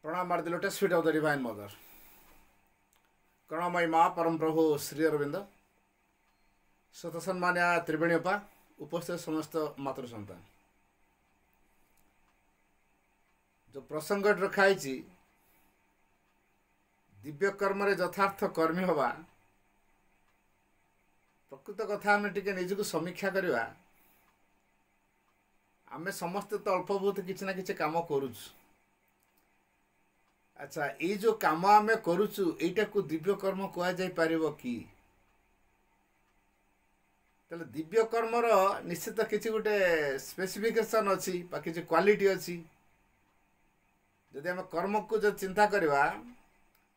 प्रणाम are the lotus feet of the divine mother. करुणामयी माँ परम प्रभु श्री अरविंद सतसन्मान्य त्रिवेणीपा उपस्थित समस्त मातृ सन्तान जो प्रसंग रखाई दिव्य कर्म यथार्थ कर्मी हवा प्रकृत कथा आम टे निजक समीक्षा करवा आम समस्ते तो अल्प बहुत किसी ना कि कम करुचु। अच्छा ये जो काम आम करुचु एटा को दिव्य कर्म कह जाई परिबो कि तले दिव्य कर्मर निश्चित किसी गोटे स्पेसिफिकेशन अच्छी किसी क्वालिटी अच्छी जदि आम कर्म को जो चिंता करवा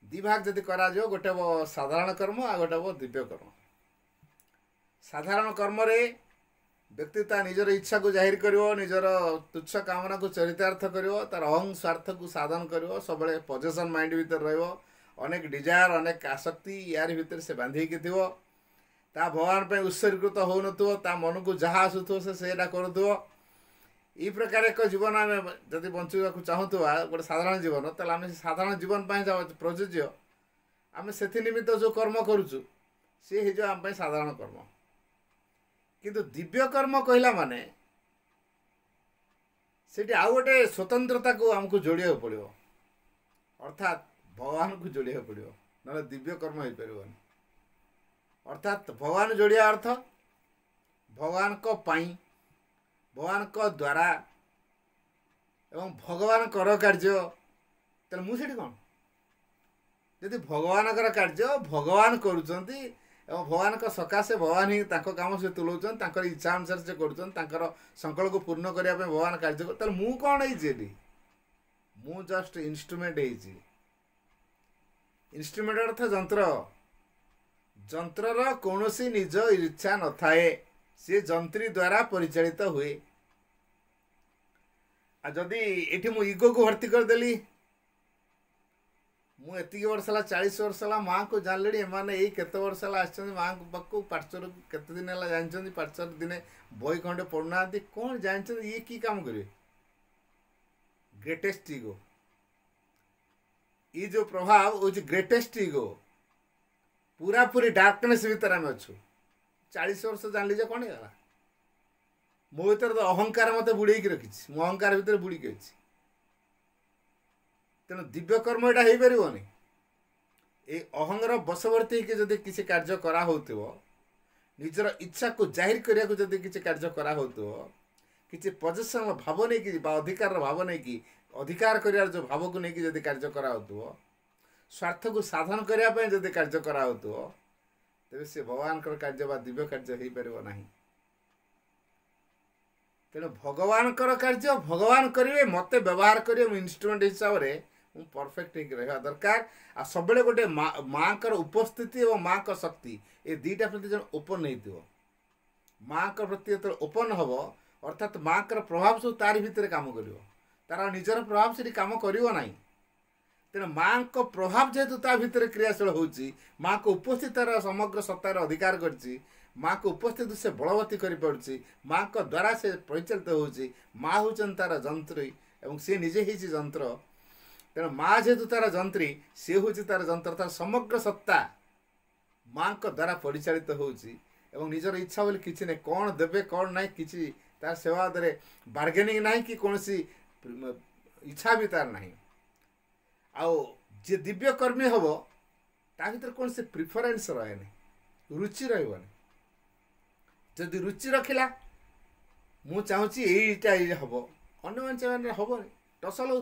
दी भाग जदि करा जो गोटे वो साधारण कर्म आ गोटे वो दिव्य कर्म। साधारण कर्म रे व्यक्ति ता निजर इच्छा को जाहिर करिवो निजर तुच्छ कामना को चरितार्थ करिवो तार अहं स्वार्थ को साधन करिवो सबले पोजेशन माइंड भीतर रहिवो अनेक डिजायर अनेक आसक्ति यार भीतर से बांधी के थिवो ता भगवान पे उत्सर्गित हो नथुवो ता मन को जहाँ आसुथुवो से सेटा करुथुवो। ई प्रकार एक जीवन आम जदि बंचुवा को चाहूथुवा गोटे साधारण जीवन ताले आम साधारण जीवन पाई प्रযোज्य आम से निमित्त जो कर्म करुचु सी हो आम साधारण कर्म। किंतु दिव्य कर्म कहला माने सेठी आउ गोटे स्वतंत्रता को आमको जोड़िया पड़ो अर्थात भगवान को जोड़िया पड़ो ना दिव्य कर्म हो पार। अर्थात भगवान जोड़िया अर्थ भगवान को पाई भगवान को द्वारा एवं भगवान कर कार्य तेल मुझे कौन यदि भगवान कार्य भगवान करुँच एवं भगवान का सकाशे भगवान ही काम से तुलाऊन इच्छा अनुसार से कर संकल्प को पूर्ण करने भगवान कार्य कर मु कौन है मु जस्ट इंस्ट्रूमेंट इंस्ट्रूमेंट अर्थ जंत्र जंत्रर कौन सी निज इच्छा न थाए सी जंत्री द्वारा परिचालित हुए। जदि ये मु इगो को भर्ती करदेली मु एतिक वर्ष है 40 वर्ष है माँ को जानले एमाने यही केत वर्ष है आस माँ पाक पार्चर केते दिन है जानते पार्चर दिने बही खंडे पढ़ुना कौन जानते ये की काम करेंगे ग्रेटेस्ट इगो ये जो प्रभाव वो ग्रेटेस्ट इगो पूरा पूरी डार्कनेस भीतर आम अच्छु 40 वर्ष जान लीजिए कौन है मो भर तो अहंकार मत बुड़े रखी मो अहंकार भीतर बुड़ीकी अच्छी तेणु दिव्य कर्म यहाँ हो पारनि ये अहंगर बशवर्ती जदि किसी कार्य करा निजर इच्छा को जाहिर करने को जदि किसी कार्य करा किसी पोजिशन भाव नहीं कि अधिकार भाव नहीं कि अधिकार कर जो भाव को लेकिन जदि कार्य करा स्वार्थ को साधन करने जदि कार्य करा तेरे से भगवान कार्य बा दिव्य कार्य हो पार ना। तेणु भगवान कार्य भगवान करेंगे मत व्यवहार करेंगे इन्स्ट्रुमेंट हिसाब से मु परफेक्ट रहा दरकार आ सब गोटे माँ का उपस्थिति और माँ का शक्ति ये दुईटा प्रति जो ओपन हो माँ का प्रति जो ओपन हम अर्थात माँ का प्रभाव सब तार भीतर काम कर तार निजर प्रभाव से काम करना तेणु माँ को प्रभाव जेहेतु ता भीतर क्रियाशील हो माँ को उपस्थित तार समग्र सत्तार अधिकार कर माँ को उपस्थित से बलवती कर माँ को द्वारा से परिचालित हो माँ हूँ तार जंत्री एवं सी निजे ही जंत्र तेणु माँ जेहेतु तार जंत्री सी हूँ तार जंत्र तार समग्र सत्ता माँ को द्वारा परिचालित हो निजर इच्छा बोली किसी नहीं कौन देवे कौन ना कि तार सेवा दरे बार्गेनिंग ना कि कौन सी इच्छा भी तार ना आउ जे दिव्य कर्मी हम ता भर कौन से प्रिफरेन्स रहे रुचि रही जदि रुचि रखिला मु चाहूँगी यहीटा ये हम अन्य मान चाहे हम टसल हो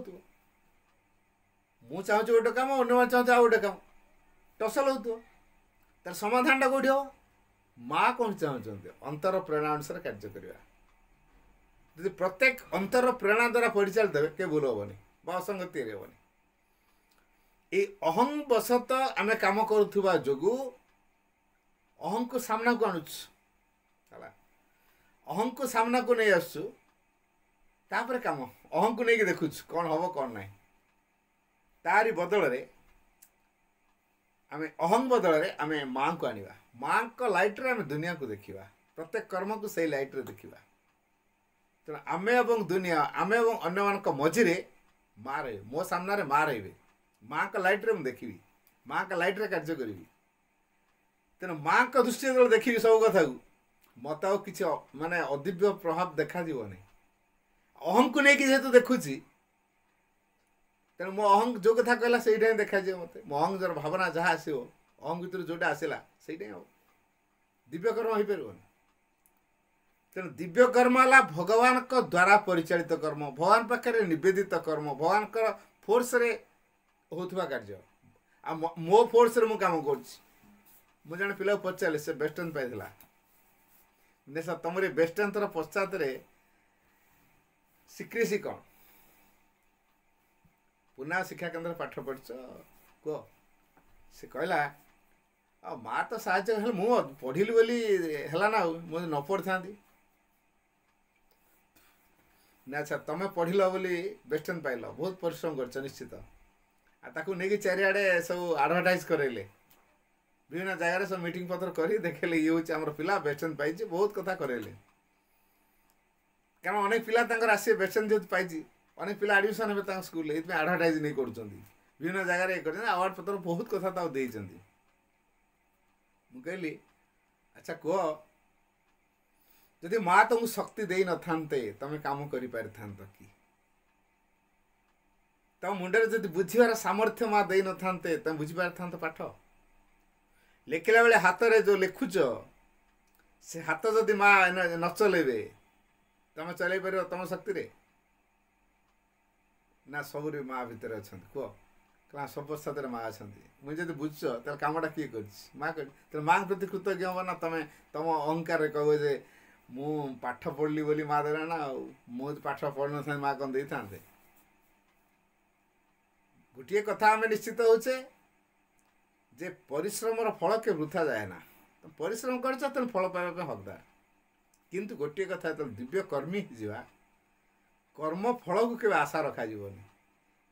मु चाहूँगी गोटे कम अन्य मान चाहते आ गए कम टसल हो तार समाधान कौटी हम माँ कौन चाहते अंतर प्रेरणा अनुसार कार्य करवा यदि प्रत्येक अंतर प्रेरणा द्वारा परिचालित हे के भूल हेनी असंगति हेनी ये अहं बसत आम कम करुवा जो अहं को सामना को आणुच अहं को सामना को नहीं आसपर कम अहं को लेकिन देखु कौन हम कौन ना तारी बदल आम अहं बदल आम माँ को आनिबा माँ को लाइट रे आम दुनिया को देखा प्रत्येक कर्म को सही लाइट रे देखा तेणु आम एवं दुनिया आम एवं अन्य मान मझिरे माँ रहे मो सामने माँ रे माँ का लाइट रे मुझे देखी माँ का लाइट रे कार्य करी तेना माँ का दृष्टि जो देखी सब कथा मत आ कि माने अदिव्य प्रभाव देखा नहीं अहम को लेकिन जेहेतु देखुची तेणु मो अहम जो कथा कहला से देखा मत मो अहम जर भावना जहाँ आसो अहम भर जोटा आसला से दिव्य कर्म हो पार तेणु दिव्य कर्म है भगवान को द्वारा परिचालित कर्म भगवान पाखे निवेदित कर्म भगवान फोर्स रे होता कार्य आ मो फोर्स रे मु काम कर जन पिला पचारे से वेस्टर्न पाइला देश तुम वेस्टर्न तर पश्चात सिक्रेसी कौन पुनः शिक्षा केन्द्र पाठ पढ़ कह से कहला आ माँ तो साहय मु पढ़िली बोली है ना मुझे न पढ़ था अच्छा तुम पढ़ल बोली वेस्टर्न पाइल बहुत परिश्रम कर निश्चित आकू नहीं चारिआडे सब आडभटाइज करेले विभिन्न जगार सब मीटिंग पत्र कर देखेले ये हूँ आम पिला वेस्टर्न पाई बहुत कथा करेले कारण अनेक पिला आसे वेस्टर्न जेहतु पाई अनेक पिला एडमिशन हे स्कूल ये आडभटाइज नहीं कर विभिन्न जगार ये अवार्ड पत्र बहुत कथा देते मु कहली अच्छा कह जदि माँ तुमको शक्ति दे न थांते तुम काम कर कि तुम मुंडे जब बुझार सामर्थ्य माँ दे न थांते तुम बुझीपार था पाठ लिखला बेले हाथ रे जो लिखुच से हाथ जदि माँ न चलेबे तुम चल पार तुम शक्ति रे ना सब माँ भितर अच्छा कह कह सब साथ माँ अच्छा मुझे जब बुझ तो कमटा किए कर माँ कर माँ प्रति कृतज्ञ हम ना तुम तुम अहंकार कह जे मु पाठ पढ़ली बोली माँ देला ना मुझे पाठ पढ़ न माँ कौन दे था गोटे कथा आम निश्चित होचे जे परिश्रम फल के वृथा जाए ना तुम परिश्रम कर फल पाइबा हकदार किंतु गोटे कथा तो दिव्य कर्मी जा कर्म फल को केवे आशा रखा जीवनी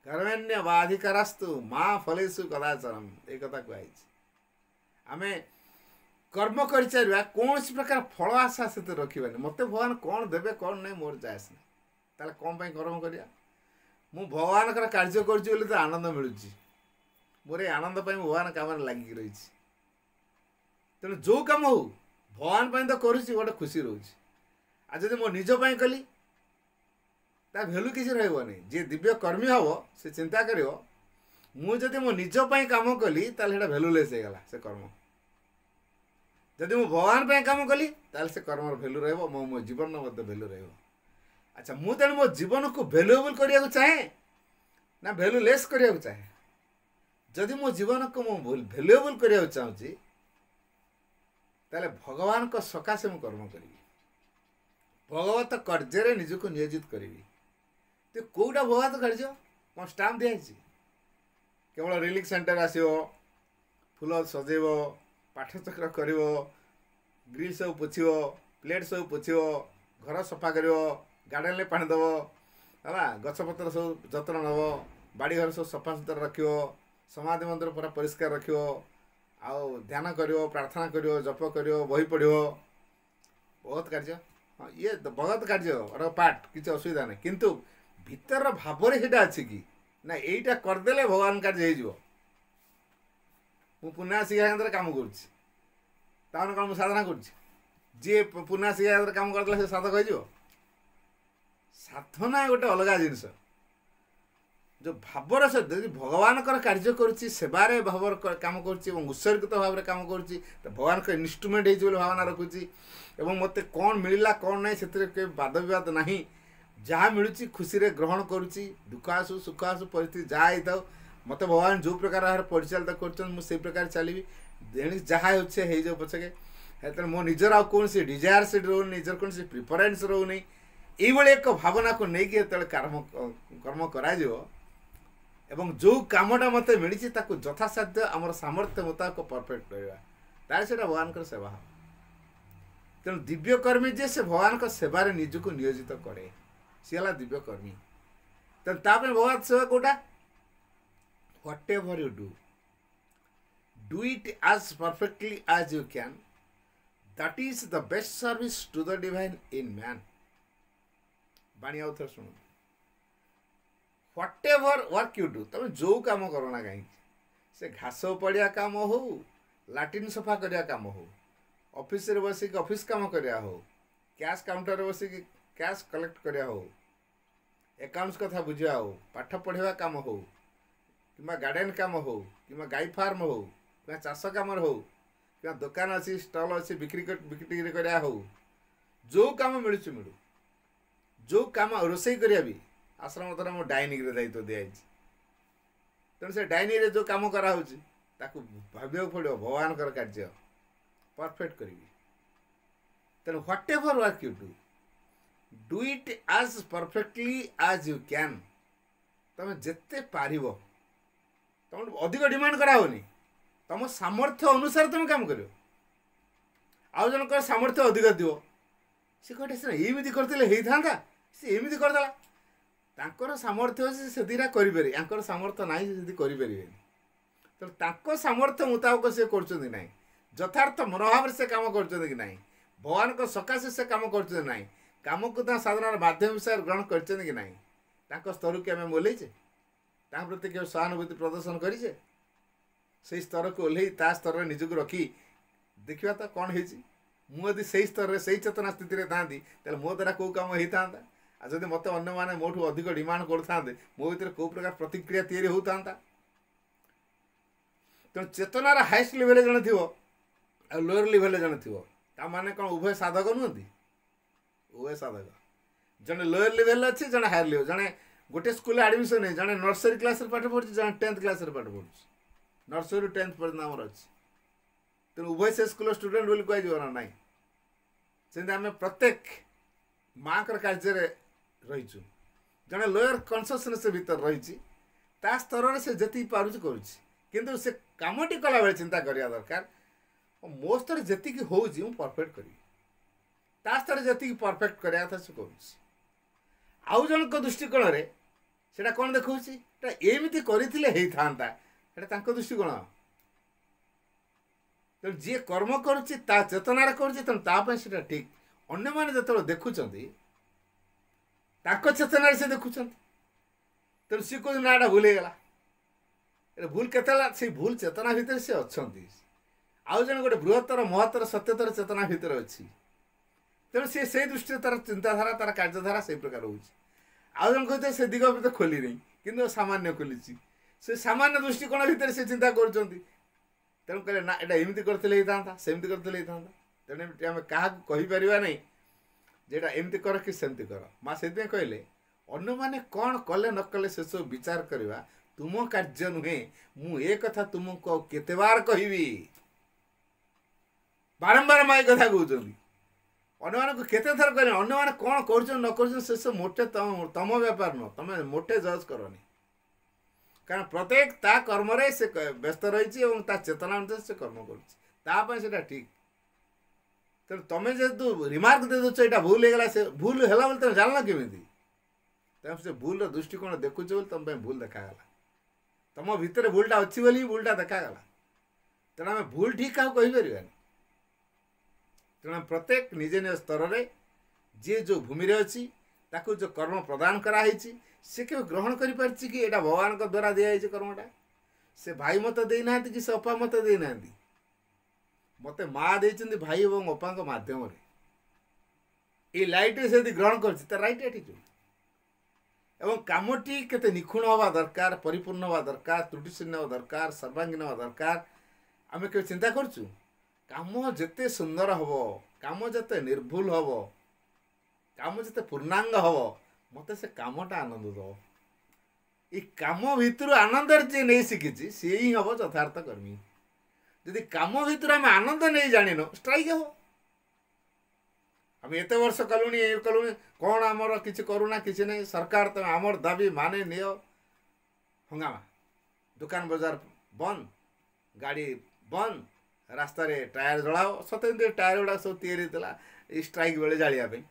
कर्मण्य बाधिकारास्तु माँ फलेषु कदाचरम एक कथा कहुई आम कर्म कर कौन प्रकार फल आशा से रखा मत भगवान कौन देवे कौन नहीं मोर जायस ना कौन कर्म करा मु भगवान कार्य कर तो आनंद मिलूँ मोर आनंद भगवान काम लगिक रही तेणु जो कम हो भगवान तो करुँच गोटे खुशी रोच आ जब मो निजपाई कली भैल्यू किसी रही जी दिव्य कर्मी हम से चिंता कर मुझे मो निजपाई कम कली भैल्यूलेस होगा से कर्म जदि मु भगवान पे काम कली से कर्म भैल्यू रही मो जीवन भैल्यू रही अच्छा मुझे मो जीवन को भैल्यूएबल करने को चाहे ना भैल्यूलेस करने को चाहे जदि मो जीवन को मुझे भैल्यूएबल करने को चाहूँगी भगवान को सकाशे मु कर्म करी भगवत कार्य निजक नियोजित करी तो कौटा भगवत कार्य कौन स्टाम्प दिखाई केवल रिलीफ सेंटर आसो फूल सजेब पाठचक्र कर ग्रिल सब पोछो प्लेट सब पोछो घर सफा कर गार्डन में पानी दब है गछपतर सब जत्न नब बाड़ी घर सब सफा सुतरा रख समाधि मंदिर पूरा परिष्कार रख ध्यान कर प्रार्थना कर जप कर बही पढ़ बहुत कार्य हाँ ये बहुत कार्य पार्ट किसी असुविधा नहीं किंतु भीतर भाव से अच्छी कि ना यहीटा करदे भगवान कार्य हो पुनः शिक्षा केन्द्र काम कर कौन साधना कर पुनः शिक्षा केन्द्र काम करदे से साधक हो साधना गोटे अलग जिनस जो भावर सहित यदि भगवान कार्य करेबारे भाव कम कर उत्सर्गित भाव में कम कर भगवान का इन्स्ट्रुमेंट हो भावना रखुची मत कौन मिलला कौन ना से वाद विवाद ना जहाँ मिलूँ खुशी रे ग्रहण करुच्ची दुख आसु सुख आसु परिस्थिति जहाँ होता मत भगवान जो प्रकार परिचालित कर प्रकार चलि जहाँ हो पछके मो निजर आ कौन सी डिजायर से रोनी निजर कौन सी प्रिफरेन्स रोनी ये एक भावना को लेकिन जो कर्म करा एवं जो कामटा मत मिली यथासाध्य आम सामर्थ्य मुताबक परफेक्ट रहा से भगवान सेवा तेणु दिव्यकर्मी जे से भगवान का सेवार निजक नियोजित करे सी है दिव्यकर्मी तेनाली भगवान सेवा कौटा whatever you do it as perfectly as you can. That is the best service to the divine in man. बाणी आउ थर सुनो what ever work you do तुम जो काम करो ना कहीं से घास पड़िया काम हो लाट्रिन सफा करिया काम हो ऑफिस रे बसिक ऑफिस काम करिया हो कैश काउंटर रे बसिक कैश कलेक्ट करिया हो अकाउंट्स कथा बुझिया हो पाठ पढ़िया काम हो कि गार्डन काम हो कि गाई फार्म हो कि चाष काम हो कि दुकान अच्छी स्टल अच्छी बिक्री करिया हो जो काम मिलूँ मिलू जो काम रोषे करिया भी आश्रम द्वारा मो डाइनिंग रे दायित्व दिया तेणु से डाइनिंग रे जो काम करा ताकू भाविया पड़ो भगवान कार्य परफेक्ट करी तेणु whatever work you do it as perfectly as you can तुम जिते पार तुम अधिक डिमांड कराओनी तुम सामर्थ्य अनुसार तुम काम कर आउ जनक सामर्थ्य अधिक दिव सी कटे से करते था सी एमती करदेला तांकर सामर्थ्य अच्छे से दीटा करें यांकर सामर्थ्य ना करें तो सामर्थ्य मुताबक से कर यथार्थ मनोभाव से काम कर भगवान को सकाशे से काम कर काम को साधारण माध्यम हिसाब ग्रहण कर कि ना स्तर की आम ओल्लैचे प्रति क्यों सहानुभूति प्रदर्शन करें से स्तर को ओल्ल स्तर निजक रखी देखा तो कौन होदी से स्तर से चेतना स्थित था मो द्वारा कौ कम होता जदि मत अन्य मैंने मोठू अधिक डिमांड करते मो भर कौ प्रकार प्रतिक्रिया तैयारी होता तेणु चेतनार हाइस्ट लेवल जन थी लोअर लेवल जन थी माने कौन उभय साधक नुहति उभय साधक जन लोअर लेवल अच्छे जन हायर लेवल जन गोटे स्कूल एडमिशन है जन नर्सरी क्लास पाठ पढ़ी जन 10th क्लास पाठ पढ़ी नर्सरी 10th पर्यटन आमर अच्छी तेणु उभय से स्कूल स्टूडेंट बोली कह ना से आम प्रत्येक माँ कार्य रहीचु जड़े लोअर कनससनेस भीतर रही स्तर से जी पार्छ करुँच से कमटी कला बेले चिंता करवा दरकार मो स्तर जी हूँ परफेक्ट करी स्तर जी परफेक्ट करवा कथा से करुँच जन दृष्टिकोण से कौन देखा एमती करता दृष्टिकोण तेणु जी कर्म करुच्ची चेतनार कर ठीक अन्य मैंने जो देखुं चेतनार से देखुं तेणु सी कह ना भूल होगा भूल के भूल चेतना भितर सी अच्छा आउ जन गोटे बृहत्तर महत्तर सत्यतर चेतना भितर अच्छी तेणु सी से दृष्टि तार चिंताधारा तार कार्यधारा से प्रकार हो जन कहते से दिग भी तो खोली नहीं कि सामान्य खोली से सामान्य दृष्टिकोण भितर से चिंता कर तेणु कहले ना यहाँ एमती करते सेमती करते तेणु आम क्या कहीपर ना जेटा एमती कर कि सेमती कर माँ से कहले अन्य मैंने कौन कले न कले से सब विचार करवा तुम कार्य नुहे मु ए कथा तुमको केते बार कहबी बारंबार माँ कथा कहते अन्य मान केते थर कह अन्य मैंने कौन कर न कर से सब मोटे तम व्यापार न तुम मोटे जज करनी कारण प्रत्येक ता कर्म से व्यस्त रही चेतना अनुसार से कर्म कर ठीक तेणु तुम जेहतु रिमार्क दे दे यहाँ भूल होगा से भूल है बोले तुम जान केमी तुम से भूल दृष्टिकोण देखुच तुम भूल देखागला तुम भितर भूलटा अच्छी बोली भूलटा देखागला तेणु आम भूल ठीक क्या कहीपर तेणु प्रत्येक निज निज स्तर में जी जो भूमि अच्छी ताकू जो कर्म प्रदान कराई सी के ग्रहण कर भगवान द्वारा दिखाई कर्मटा से भाई मत देना कि से अपा मत देना मत माँ दे भाई और अपा मध्यम ये लाइट से ग्रहण कर रईट एटीट्यूड एवं कामटी केते निखुण हवा दरकार परिपूर्ण हवा दरकार त्रुटिशून्य हवा दरकार सर्वांगीन हवा दरकार आम के चिंता करचु काम जेते सुंदर हम काम जेते निर्भुल हम काम जेते पूर्णांग हम मत से कामटा आनंद दो ये काम भितर आनंद जी नहीं शिखी सी ही हम यथार्थ कर्मी यदि काम भितर आम आनंद नहीं जान स्ट्राइक हम आम एत वर्ष कलुणी ये कलुणी कौन आमर किसी करूना किसी नहीं सरकार तुम आमर दाबी माने नियो हंगामा दुकान बाजार बंद गाड़ी बंद रास्ता रे टायर जलाओ सत्य टायर गुड़ा सब या स्ट्राइक बेले जालियापी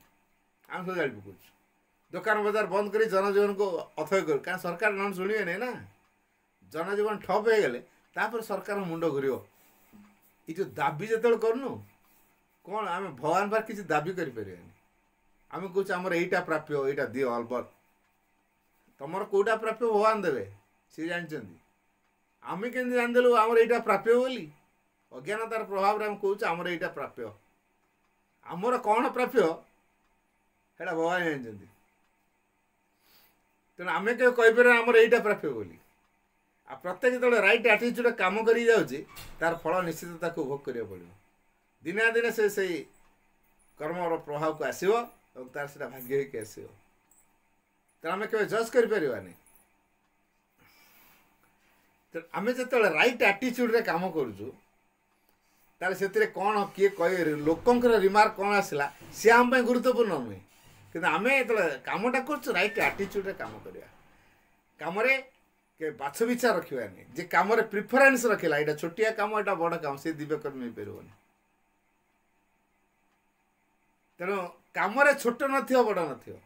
आम सब जाली पकाऊ दुकान बाजार बंद कर जनजीवन को अथय कर क्या सरकार न शुणे नहीं ना जनजीवन ठप हो गले तापर सरकार मुंड घूर ये जो दाबी जो करनु कौन आम भगवान पार किसी दाबी करें आम कहे आमर यहीटा प्राप्य यहाँ दियो अलबत तुमर कोटा प्राप्य भगवान देवे सी जानते आम केमी जानीदेलु आमर यहाँ प्राप्य बोली अज्ञानतार प्रभाव आम कौच आमर यहाँ प्राप्य आमर कौन प्राप्य है भगवान जानते तेणु आम क्यों कहीपर आमर यहाँ प्राप्य बोली आ प्रत्येक जो रईट आटीट्यूड कम कर तार फल निश्चित ताको भोग करा पड़ो दिने दिने से कर्म प्रभाव को आसो तार से भाग्य होकर आसो तो आम के जज कर आम जो रईट आटीट्यूड कम कर से कौन किए कह लोकंर रिमार्क कौन आसला सी आम गुरुत्वपूर्ण नुहे कि आम जो कमटा कर रईट आटीट्यूड कम करवा कम के बाछ विचार रखानी जे कम प्रिफरेन्स रखला यहाँ छोटिया कम यहाँ बड़ कम से दिव्यकर्मी हो पार तेणु कम छोट न बड़ न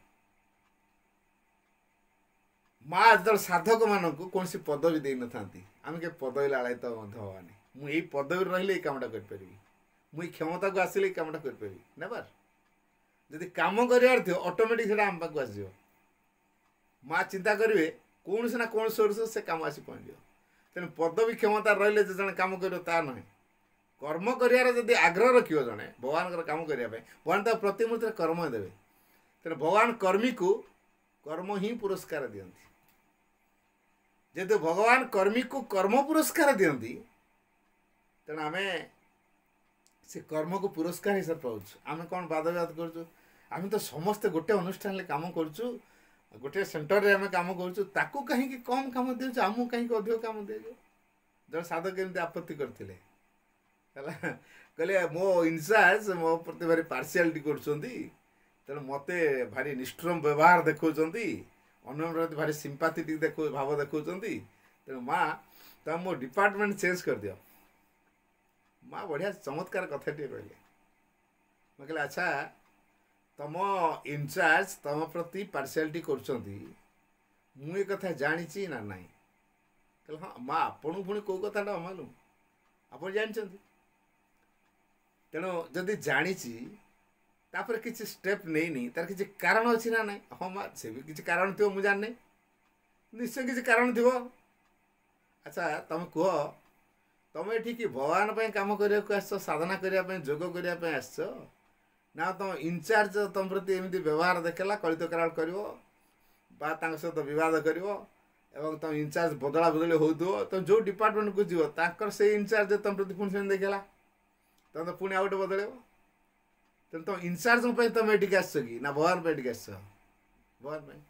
माँ जो साधक मानक कौन पदवी दे न था आम के पदवी लाड़ित हवानी मुझे पदवी रही कमटा करी मुझे क्षमता को आसिले कमटा करी नेवर जदि कम कर ऑटोमेटिक से आम पाक आस माँ चिंता करेंगे कौन से ना कौन सोर्स से कम आसी पहुँच तेणु पदवी क्षमता रही जन कम कर नुहे कर्म कर आग्रह रख जड़े भगवान कम करने भगवान तो प्रतिमूर्ति कर्म देवे तेणु भगवान कर्मी को कर्म ही पुरस्कार दियंती जेहेतु भगवान कर्मी को कर्म पुरस्कार दियंती तेणु आम से कर्म को पुरस्कार हिसाब पाऊँ आम कौन बादविवाद करूँ तो समस्ते गोटे अनुष्ठान काम करूँ गोटे सेंटर रे आम कम करूँ कहीं कम कम दे आमको कहीं अधिक कम दे जन साधक केमती आपत्ति करते कहले मो इनचार्ज मो प्रति भारी पार्शियालिटी कर मत भारी निष्ठुर व्यवहार देखा अन्य प्रति भारी सिंपाथेटिक देखो भाव देखा तेणु माँ तुम मो डिपार्टमेंट चेंज कर दियो माँ बढ़िया चमत्कार कथा टे कहले मैं कहले अच्छा तुम इनचार्ज तुम प्रति पार्शियालिटी कर कथा जानी ना ना कहले हाँ माँ आपन पुणी कौ कथा मालूम आप जानते तेणु जदि जानी तापर किसी स्टेप नहीं तार किसी कारण अच्छी ना ना हाँ माँ से भी किसी कारण थो मुझे जानी निश्चय किसी कारण थो अच्छा तुम कह तुम ये कि भगवान कम करने को आस साधना करने जोग करने आस ना तुम इनचार्ज तुम प्रति एमती व्यवहार देखला कलित कराल कर सहित बद कर तुम इनचार्ज बदला बदली हो तुम जो डिपार्टमेंट को जीव से इनचार्ज तुम प्रति पुणी से देखला तुम तो पुणी आउटे बदल तेनाली तुम इनचार्ज तुम ये आस कि ना भगवान पे आस भगवान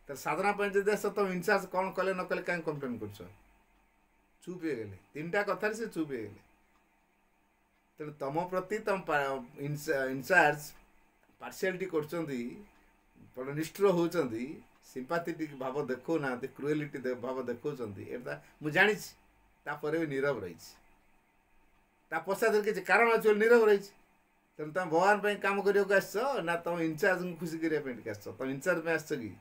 तो साधना जब आस तुम इनचार्ज कौन कले न कले कहीं कम्प्लेन कर चुप हो गले तीन टा कथार से चुप हो गले तेणु तुम प्रति तुम इनचार्ज पार्शियालिटी कर निष्ठुर होती सिंपाथेटिक भाव देखो ना क्रुएलिटी भाव देखा मुझे जानी भी नीरव रही पश्चात किसी कारण अच्छे नीरव रही तेणु तुम भगवान कम करने आस ना तुम इनचार्ज को खुशी करने आस तुम इनचार्ज आस कि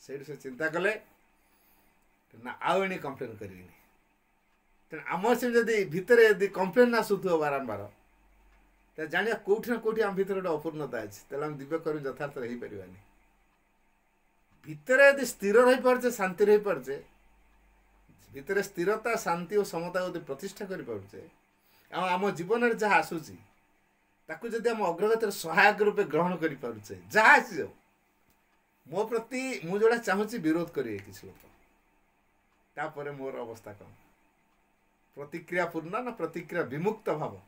से चिंता कले ना आउ एने कम्प्लेन करें तेणु आम से जदि भितर यदि कम्प्लेन आसूथो बारंबार तो जाना कौटी ना कौटी आम भर गोटे अपूर्णता अच्छे आम दिव्यकर्मी यथार्थ हो पारानी भितर यदि स्थिर रही पारे शांति रही पारे भितर स्थिरता शांति और समता यदि प्रतिष्ठा कर पारे आम जीवन में जहाँ आसूसी ताकू जदि आम अग्रगतिर सहायक रूपे ग्रहण कर पारे जहाँ आसी जाओ मो प्रति मुझे जोड़ा चाहूँगी विरोध करेंगे किसी लोग तापर मोर अवस्था कौन प्रतिक्रिया पूर्ण ना प्रतिक्रिया विमुक्त भाव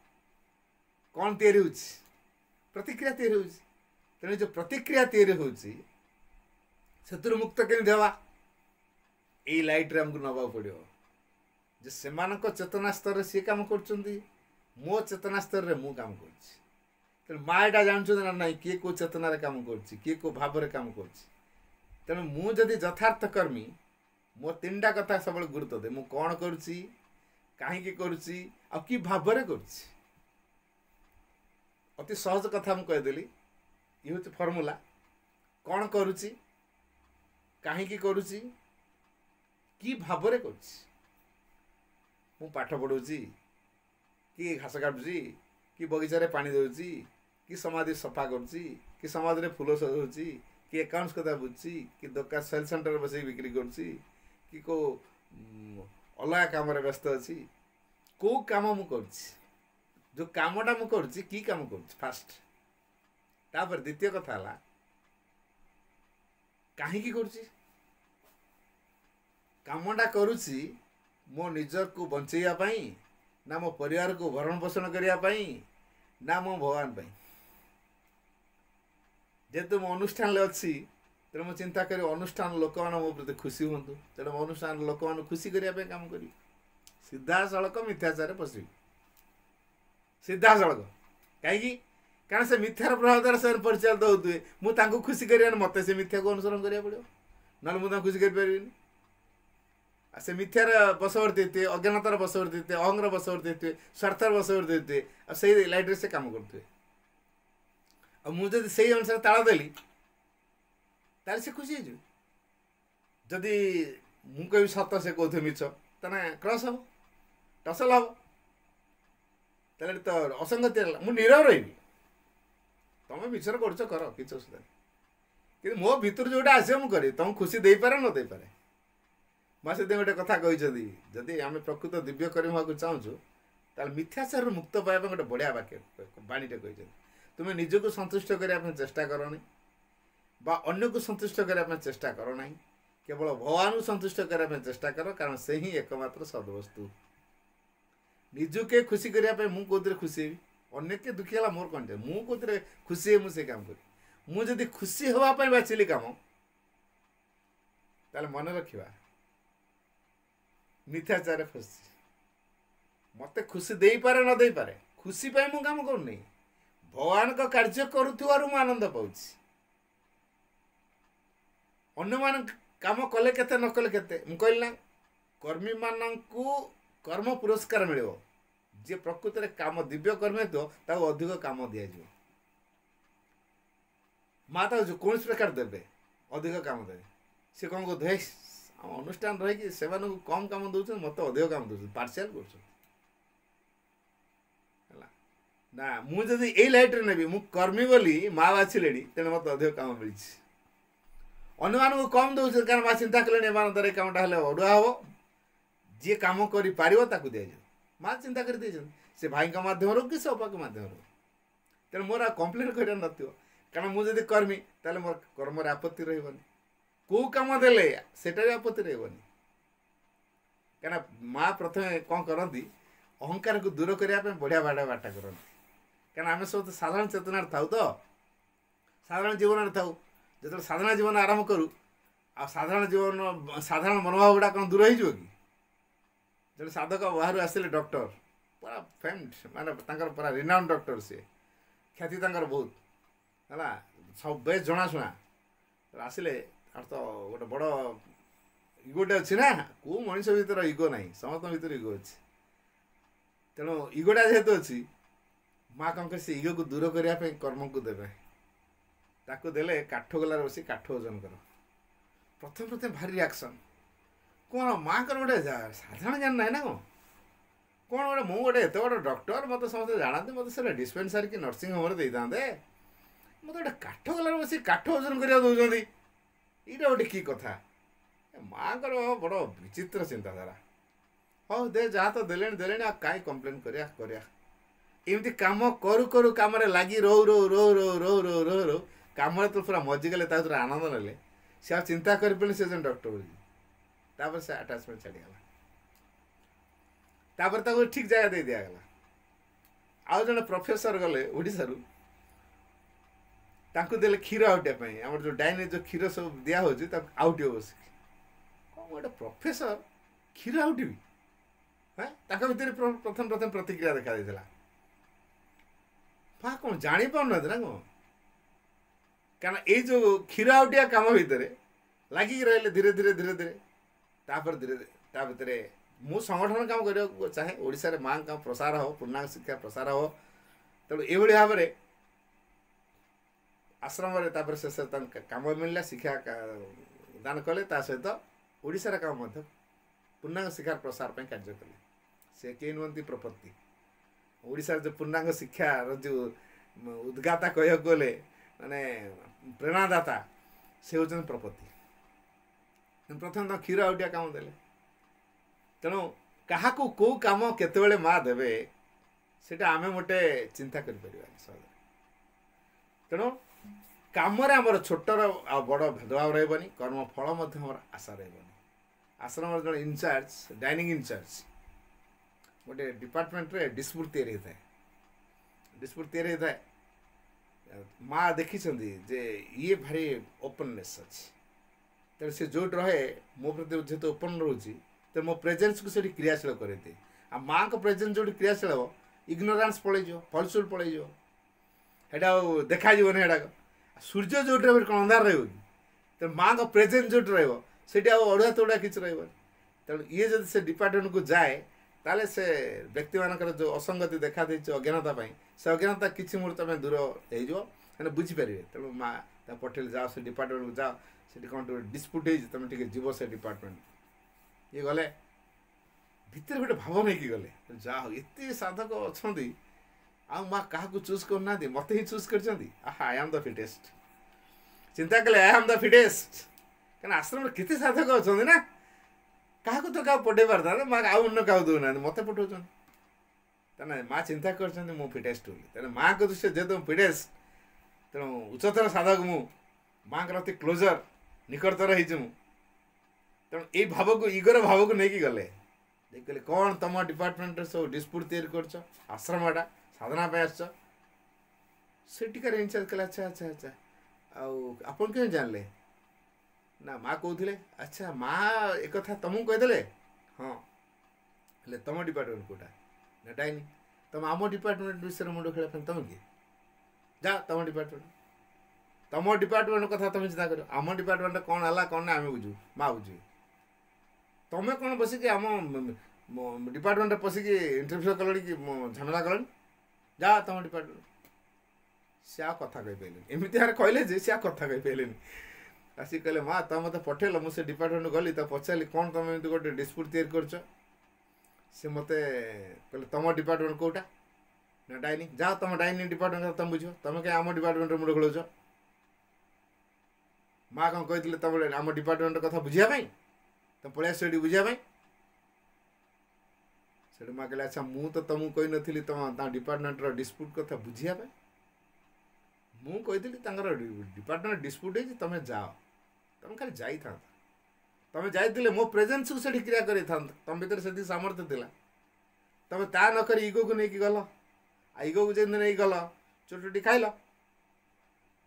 कौन तैयारी हो प्रतिक्रिया तैयारी हो तेणु जो प्रतिक्रिया तैयारी हो मुक्त केमी हवा यही लाइट रे आमको नवा पड़ो जे सेमानक चेतना स्तर सी काम कर मो चेतना स्तर रे मु काम कर माँ यहाँ जानते ना ना किए को चेतन काम कर को भाव रे काम कर तेणु मुझे यथार्थ कर्मी मो तीन टा कथा सब गुरुत्व दे मु कौन करुच्ची कहीं करुच्ची आ कि भाव रे करुच्ची अति सहज कथा मुझे कहीदेली ये हूँ फर्मूला कौन करुच्ची कहीं करुच्ची कि भाव रे करुच्ची मु पाठ पढ़ाऊँगी कि घास काटुची कि बगीचारे पानी दूची कि समाधि सफा करुच्ची कि समाधि फूल सजाऊँगी कि अकाउंट्स कथा बुझी कि दुकान सेल सेंटर बस बिक्री कि को अलग कम व्यस्त अच्छी कौ कम मुझे जो कमटा मुझे कि कम कर फास्ट तापर द्वितीय कथा है कहीं कमटा करुच्ची मो निजर को बचैवाई ना मो परिवार को भरण पोषण करने ना मो भगवान जेहेतु मो अनुष्ठान अच्छी तेणु मुझे चिंता करी अनुष्ठान लोक मैंने मो प्रति खुशी हूँ तेणु अनुष्ठान लोक मैंने खुशी करने कम करी सीधा सड़क मिथ्याचार पशि सीधा सड़क कहीं कारण से मिथ्यार प्रभाव द्वारा से परिचालित होते मुझे खुशी कर मत से मिथ्या को अनुसरण करा पड़ो ना मुझे खुशी कर से मिथ्यार बसवर्ती थे अज्ञानतार बसवर्ती थे अहंगर बसवर्ती थे स्वार्थर बसवर्ती थे से लाइट से कम करते मुझे से अनुसार ताड़ देली ताले से खुशी जदि मुझे सत से कहते मिछ तेना क्रस हम टसल हम ताले तो असंगति मुझे नीरव रही तुम मिछर कर किसी असुविधा कि मो भितर जोटा आस मुझे तुम खुशी दे पारे न दे पारे मैं से गोटे कथा कहते जदि आम प्रकृत दिव्य करने को चाहूँ ताल मिथ्याचार मुक्त पाइबा गोटे बढ़िया वाक्य बाणीटे कहते तुम्हें निजक संतुष्ट करने चेष्टा करनी बा अन्य को संतुष्ट करने चेष्टा कर ना केवल भगवान को संतुष्ट करने चेष्टा कर कारण से ही एकमात्र सदवस्तु निजुके खुशी करने मुझे कौन खुशी अनेक के दुखी है मोर कौन मुझे कौन खुशी है मुझे काम करी मुझे खुशी हाँपाई बाछिली काम ताले मन रखा मिथ्याचार फसी मत खुशी दे पारे न दे पारे खुशी पाई मु काम करनी भगवान का कार्य करुथिबारु मु आनंद पाउछि अन्य मान काम कले केते न कले केते मु कहला कर्मी मानंकु कर्म पुरस्कार मिलियो जे प्रकृत रे काम दिव्य कर्म तो ताको अधिक काम दिया जो माता जो कौन प्रकार देबे अधिक काम देबे से कौन को दे अनुष्ठान रही से कम काम दौर मत अधिक काम दौर पार्शियल कर ना मुझे यही लाइट रे नेबी मु कर्मी बोली माँ बाछिले तेणु मत अधिक काम मिली अन्य मानक कम दौर कारण माँ चिंता कले एमान द्वारा कामटा हेल्ले अड़ुआ हम जी कम कर दि माँ चिंता कर से भाई का मध्यम कि से अपा मध्यम तेणु मोर कम्प्लेन कर कारण मुझे कर्मी ताले मोर कर्म आपत्ति रही कौ कम देले सेटा भी आपत्ति रही क्या माँ प्रथम कौन करती अहंकार को दूर करने बढ़िया बाटा करती कारण आम सब साधारण चेतनार था तो साधारण जीवन था जो साधारण जीवन आरंभ करूँ आ साधारण जीवन साधारण मनोभाव गुड़ा कौन दूर हो जो साधक बाहर आसिले डॉक्टर पूरा फेम्ड माने पूरा रिनाउंड डॉक्टर सी ख्याति बहुत है सब बेस जनाशुना आसिले तो गोटे बड़ इगोटे अच्छी ना कौ मनीष भर इगो ना समस्त भर इगो अच्छी तेणु इगोटा जेहेतु अच्छी माँ कौन कर इगो को दूर करने कर्म को देवे ताको देले काठ गलार बस काठ ओजन कर प्रथम प्रथम भारी रिएक्शन कौन माँ कर गोटे साधारण ज्ञान ना ना कौन गोटे मुझे गोटे एत बड़ डॉक्टर मत समस्त जानते मत से डिस्पेंसरी कि नर्सिंग होम दे था मत गोटे काठ गलार बस काठ ओजन कर दौरान ये गोटे कि कथा माँ को बड़ विचित्र चिंताधारा हाँ दे जहाँ तो देले देले कहीं कम्प्लेन करमती कम करू करू कम लगी रो रो रो रो रो रो रो रो कम तो पूरा मजिगले आनंद ना सी आ चिंता कर से जो डॉक्टर बोली से आटाचमेंट छाड़ीगला तापर ठीक जगह दे दिगला आउ जन प्रोफेसर गले ओडिशा देले क्षीर आउटापी आम जो डाइन जो क्षीर सब दिया हो आउट बस कौन गोटे प्रोफेसर क्षीर आउटी हाँ भर प्रथम प्रथम प्रतिक्रिया देखा देता हाँ कौन जापार ना कौन कारण ये जो क्षीर आउटिया कम भितर लगिक रही धीरे धीरे धीरे धीरे तापर धीरे भितर मु संगठन काम करने चाहे ओडिशा रे माँ का प्रसार हो पूर्णांग शिक्षा प्रसार हो तेणु ये भाव में आश्रम से कम मिलला शिक्षा दान कले सहित ओडिशा काम पूर्णांग शिक्षार प्रसार पर कार्य कले से किए नुहति प्रपत्ति ओडिशा जो पूर्णांग शिक्षार जो उद्गाता कह गले माने प्रेरणादाता से होचन प्रपति प्रथम तो क्षीर आउटिया काम देले तेणु क्या कौ कम केतबेले माँ देवे सेटा आमे मोटे चिंता कर तेणु कम आमर छोटर आ बड़ भेदभाव रही कर्म फल आशा रही आश्रम जो इनचार्ज डाइनिंग इनचार्ज गोटे डिपार्टमेंट रे डिस्प्यूट तैयारी होता है डिस्प्यूट तैयारी होता है माँ देखी जे ये भारी ओपननेस अच्छी तेरे से जो रहे मो प्रति जेहतु ओपन रोचे तो मो प्रेजेन्स को क्रियाशील करते आ माँ को प्रेजेन्स जो क्रियाशील हम इग्नोरान्स पलैज फलसुल पलैज एटा देखा सूर्य जो कौन अंधार रही तो माँ को प्रेजेन्स जो रही अड़ुआ तोड़ा किसी रही तेणु ये जब से डिपार्टमेंट को जाए ताले से व्यक्ति मानकर जो असंगति देखा देती अज्ञानता से अज्ञानता किसी मुहूर्त में दूर हो बुझीपारे तेणु माँ पठेल जाओ से डिपार्टमेंट को जाओ से कौन डिस्प्यूट तुम टे जीव से डिपार्टमेंट ये गले भितर गोटे भाव नहीं कि गले जा एत साधक अच्छा आ माँ क्या चूज करना मत ही चूज कर आई एम द फिटेस्ट चिंता कले आई एम द फिटेस्ट क्या आश्रम केते साधक अच्छा ना क्या तो क्या पठे पार माँ आउ क्या दौना मत पठाऊन तेना माँ चिंता कर फिटेस्ट बोली तेना माँ को दृष्टि जेहतु फिटेस्ट तेणु उच्चतर साधक मु माँ के अति क्लोजर निकटतर हो तेणु ये भाव को इगोर भाव को लेकिन गले देखिए कौन तुम डिपार्टमेंट सब डिस्प्यूट तैयारी कर आश्रमटा साधना सेटिकार इनचार्ज कले अच्छा अच्छा अच्छा आपन क्यों जानले ना माँ कहते अच्छा माँ एक कथा तुमको कहीदे हाँ हेल्ले तुम डिपार्टमेंट कौटा ना डाइनिंग तुम आम डिपार्टमेंट विषय मुंड खेल तुम किए जा तुम डिपार्टमेंट कथा तुम चिंता कर आम डिपार्टमेंट कौन है कौन ना आम बुझू माँ बुझे तुम कौन बसिक आम डिपार्टमेंट पशिक इंटरव्यू कल कि झमेला कल जा तुम डिपार्टमेंट सी आ कथा कही पारे एमती यार कहले सी आ कथा कही पारे आसिक कहले माँ तुम मत पठेल मुझे डिपार्टमेंट गली तो पचारि कौन तुम एमती गोटे डिस्प्यूट तैयारी कर मत कहले तुम डिपार्टमेंट कौटा ना डाइनिंग जा तुम डाइनिंग डिपार्टमेंट तुम बुझ तुम कहीं आम डिपार्टमेंट मुंड खोल माँ कौन कहते तुम आम डिपार्टमेंट कथा बुझापी तुम पलि आस बुझापी से माँ कहले अच्छा मु तो तुमको कही नी तुम डिपार्टमेंट डिस्प्यूट कथा बुझापी मुझे डिपार्टमेंट डिस्प्यूट है तुम जाओ तुम खाली जाई था तुम जाइए मो प्रेजेन्स को क्रिया कर तुम भर से सामर्थ्य थी तुम ता नक इगो को लेकिन गल इगो को जमी नहीं गल चोटी खाइल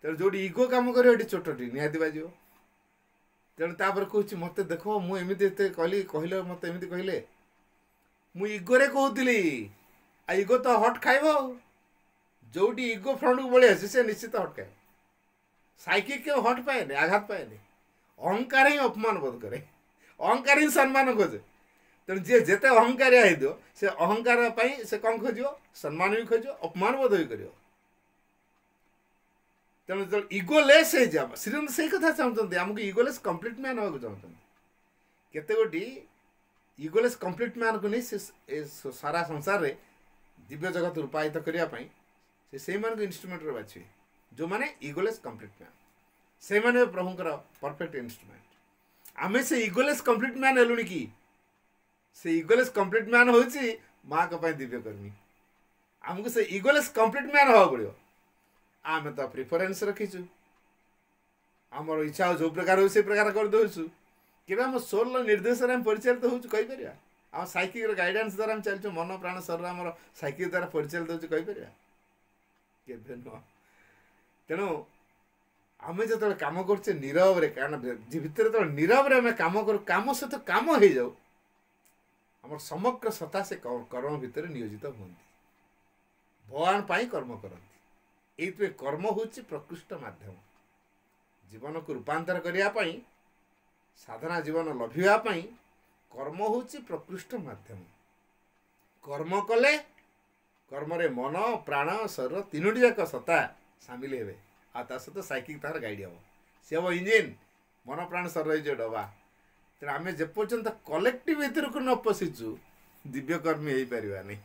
तेणु जो इगो कम कर चोटी निहाती बाजो तेणु तापर कहूँ मत देख मुझे कहली कहले मत एमती कहले मु इगोरे कहूली इगो तो हट खाइब जोटी इगो फ्रंट को बड़ी आसे से निश्चित हट खाए साइकिक क्यों हट पाए आघात पाए अहंकार ही अपमान बोध करे अहंकार ही सम्मान खोजे तेणु जी जिते अहंकारिया हो से अहंकार से कौन खोज सम्मान भी खोज अपमान बोध भी कर तेणु जो इगोलेस श्रीरंग से कथा चाहते आमको इगोलेस कंप्लीट मैन हाँ चाहते केते गोटी इगोलेस कंप्लीट मैन को नहीं से सारा संसार रे दिव्य जगत रूपायित करने से इंस्ट्रूमेंट बाछे जो मैंने इगोलेस कंप्लीट मैन से मैंने प्रभुंर परफेक्ट इंस्ट्रूमेंट आम से इगोलेस कंप्लीट मैन हेलुणी कि से इगोलेस कंप्लीट मैन हूँ माँ को दिव्यकर्मी आमको से इगोलेस कंप्लीट मैन हाँ पड़ो आम तो प्रिफरेन्स रखीचु आमर इच्छा जो प्रकार हो से प्रकार कर दौचु कि आम सोल निर्देश परिचालित होपर आम साइकिक गाइडेंस द्वारा चलचु मन प्राण शरीर आम साइकिक द्वारा परिचालित होपर के नुह तेणु आम जो कम कर नीरव कारण भितर जो नीरव आम कम कर कम सहित कम हो जाऊ आम समग्र सत्ता से कर्म भितर नियोजित हमें भगवान पाई कर्म करती ये कर्म हूँ प्रकृष्ट माध्यम जीवन को रूपांतर करने साधना जीवन लभिवाई कर्म हूँ प्रकृष्ट माध्यम कर्म कले कर्म रे मन प्राण शरीर तीनोटी जाक सत्ता सामिल हे आ सहित साइकिक तार गाइड हम सी हम इंजिन मन प्राण शरीर जो डबा तेणु आम जेपर्यंत कलेक्टिव भर को न पशिचु दिव्यकर्मी हो पार नहीं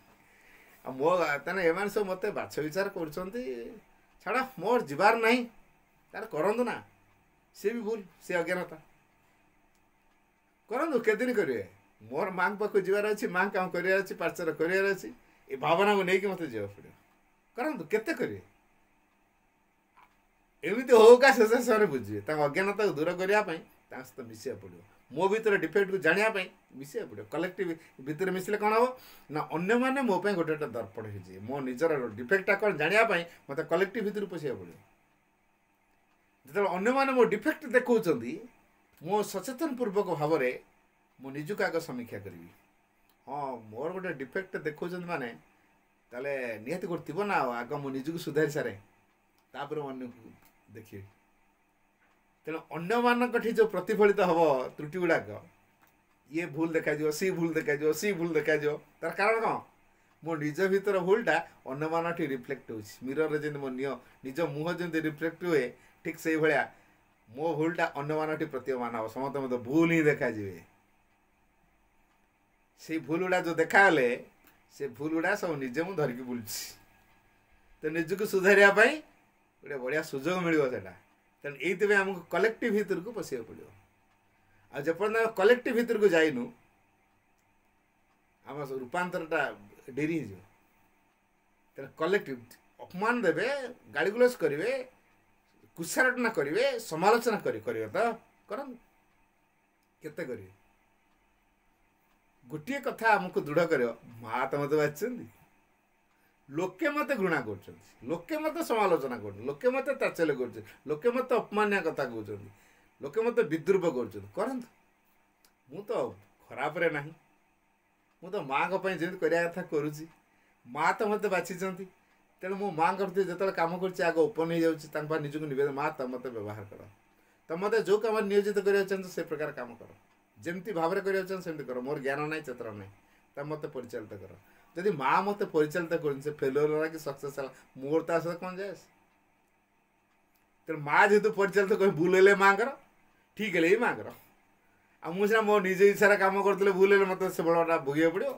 मो तेना एम सब मत बाछ विचार कर छाड़ा मोर जीवार ना तार करंतु ना सी भी भूल सी अज्ञानता करंतु केदिन करिए मोर माँ पाखु जीवार अच्छी माँ काम करार अच्छी पार्श्वर करार अच्छी ये भावना को लेकिन मत जावाक पड़ो करंतु केते करिए एमती हो का शेष से बुझे अज्ञानता को दूर करने सहित मिसा पड़ो मो भीतर डिफेक्ट को जानापी मिसा पड़ो कलेक्टिव भितर मिसले कौन हम ना अन्य मैंने मो गोटे दर्पण हो मो निजर डिफेक्टा कौन जानापी मत कलेक्टिव भितर पशिया पड़ो जो अन्य मैंने मो डिफेक्ट देखा मो सचेतन पूर्वक भाव में मो निजुक आग समीक्षा करी हाँ मोर गोटे डिफेक्ट देखा माने ताले निहत गोटे थी ना आग मो निजुक सुधारी सारे तापर मन देखिए तेणु अन्य मानक जो प्रतिफलित हम त्रुटि गुड़ाक ये भूल देखा सी भूल देखा सी भूल देखा तार कारण कौन मो निज भीतर भूलटा अन्य मान रिफ्लेक्ट हो मिरर जमी मो निज मुह जमी रिफ्लेक्ट हुए ठीक से भाया मो भूलटा अन्य मान प्रतीयमान हम समस्त मत भूल ही देखा से भूल गुड़ा जो देखा से भूल गुड़ा सब निजे मुझे धरिकी बुलूँ तो निजक सुधारियापी गोटे बढ़िया सुजोग मिलता तेणु ये आमको कलेक्टिव भितर को पशिया पड़ो आपर्यंत आम कलेक्टिव भितर को जाइनु आम रूपांतरटा डेरी हो तेणु कलेक्टिव अपमान देवे गाड़ी गुलस करेंगे कुसारटना करेंगे समालोचना करेंगे तो कर केते करेंगे गोटे कथा आमको दृढ़ कर माँ तो मत बाची लोके मत घृणा कर लोके मत समालोचना कर लोके मत ताचल्य कर लोके मत अपमानिया कथा कहते लोके मत विद्रूप कर मु तो खराब रे नहीं मु तो माँ को जमी करा कथा करुँची माँ तो मत बाची तेणु मो माँ करते जो कम कर आग ओपन हो जाऊँगी निजक नवेदन माँ तुम मत व्यवहार कर तुम मत जो कम नियोजित कर से प्रकार कम कर जमती भाव में करमती कर मोर ज्ञान ना चेतना ना तुम मत परिचालित कर जदि माँ मत परिचालित कर फेलुअर कि सक्सेस मोर ता सहित कौन जाए तेणु माँ जेहतु परिचालित कर भूल है माँ कर ठीक है माँ कर आ मुझे मो निज इच्छा कम करते भूल है मत से बड़ा भोगे पड़ो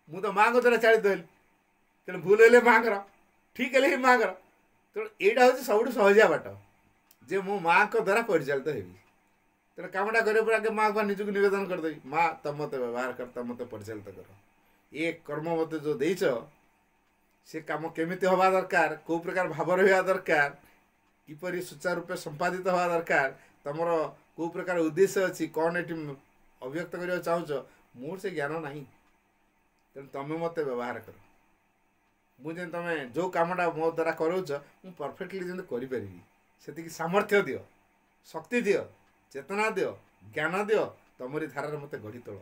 मु तो माँ को द्वारा चालित हल तेणु भूल है माँ कर ठीक है माँ कर तेणु यहाँ हूँ सब सहजिया बाट जे मो माँ को द्वारा परिचालित हेबी तेणु कमटा कर माँ को निजक नवेदन करदेवी माँ तुम मत व्यवहार कर तुम मत परिचालित कर ये कर्म मत जो देच से कम केमिति हवा दरकार को प्रकार भाव रहा दरकार किपरि सुचारू रूपे संपादित हवा दरकार तुमर को प्रकार उद्देश्य अच्छी कौन ये अभिव्यक्त करने चाहूच मोर से ज्ञान ना तेणु तुम मत व्यवहार कर मुझे तुम जो कमटा मो द्वारा करोच मु परफेक्टली जमी करी से सामर्थ्य दियो शक्ति दियो चेतना दियो ज्ञान दियो तुमरी धारा मत गढ़ी तोल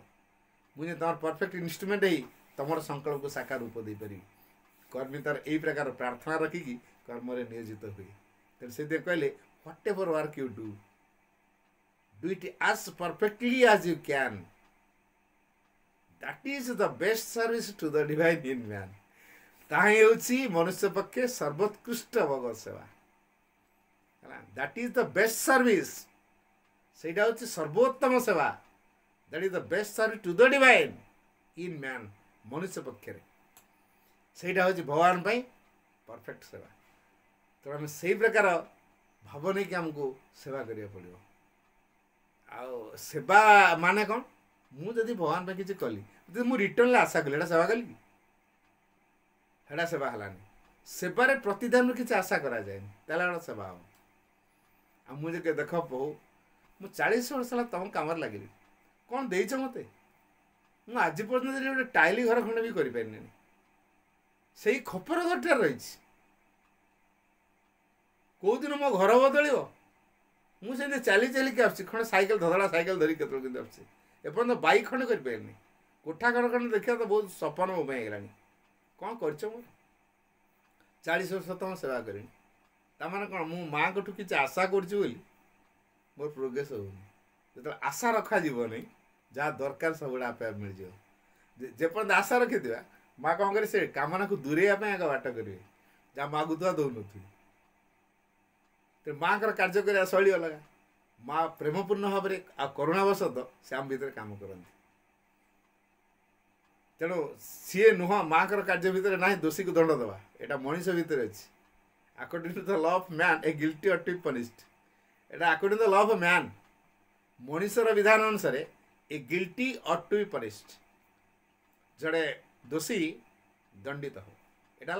मुझे तुम परफेक्ट इन्स्ट्रुमेंट ही तुम संकल्प को साकार रूप दे पारि कर्मी तार यही प्रकार प्रार्थना रखिकी कर्म नियोजित हुए तेणु से कहले whatever work you do it as perfectly as you can that is the best service to the divine in man ताही होची मनुष्य पक्षे सर्वोत्कृष्ट भगवत सेवा that is the best service सेटा होची सर्वोत्तम सेवा that is the best service to the divine in man मनुष्य पक्षे सेटा हूँ भगवान परफेक्ट सेवा तो आम से प्रकार भाव नहीं कि आमको सेवा करिया पड़ो आ सेवा माने कौन मुझे भगवान पे किसी कली मुझे रिटर्न आशा कली सेवा कली सेवा हलानी सेवार प्रतिदान किसी आशा करा जाए सेवा हम आ मुझे देख बहु मु 40 वर्ष है तुम कम लगे कौन देच मत मुझे आज पर्यटन गोटे टाइली घर खंडे भी करें से खपर घर रही कौ दिन मो घर बदल मुझे चली चलिकी आस खंडे सैकेल धड़ा सैकेल धरिक एपर्तन बैक खंडे करें कोठा घर खंडे देखा तो बहुत सपन मो होगा कौन कर 40 वर्ष तुम सेवा करें ताने कौन मु माँ को किसी आशा करी मोर प्रोग्रेस हो आशा रखा नहीं जहाँ दरकार सब गुड़ा आप मिल जापर्यंत आशा रखी माँ कौन करे से कामना को दूरे आगे बाट करेंगे जहाँ मागुआ दौन तो माँ का कार्य कर शैली अलग माँ प्रेमपूर्ण भाव में आ करुणावशत से आम भर कम करती तेणु सी नुह माँ का कार्य भितर ना दोषी को दंड दवा यहाँ मनीष भितर अच्छी according to the law of man a guilty or to punished এটা according to the law of man मनुष्यर विधान अनुसार a guilty ought to be punished जड़े दोषी दंडित हो एटा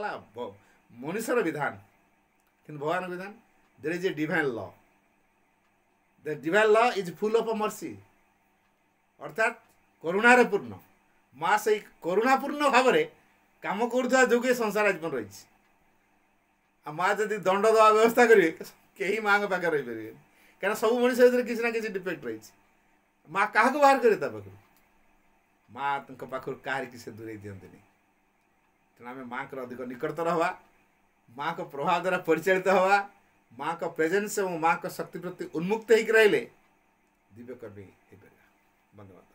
मनुष्यर विधान कि भगवान विधान there is a divine law the divine law is full of mercy अर्थात करुणार पूर्ण माँ से करुणापूर्ण भाव में कम कर जो संसार आज रही माँ जब दंड दवा व्यवस्था करेंगे कहीं माँ के पाखे रही पारे क्या सब मनुष्य किसी ना किसी डिफेक्ट रही माँ क्या बाहर करे पाखु माँ पाखर कहार कि दूरे दिखते तेणु आम माँ को अधिक निकटतर हवा माँ को प्रभाव द्वारा परिचालित हवा माँ को प्रेजेन्स और माँ को शक्ति प्रति उन्मुक्त होकर रहिले दिव्य कर्मी हो पार। धन्यवाद।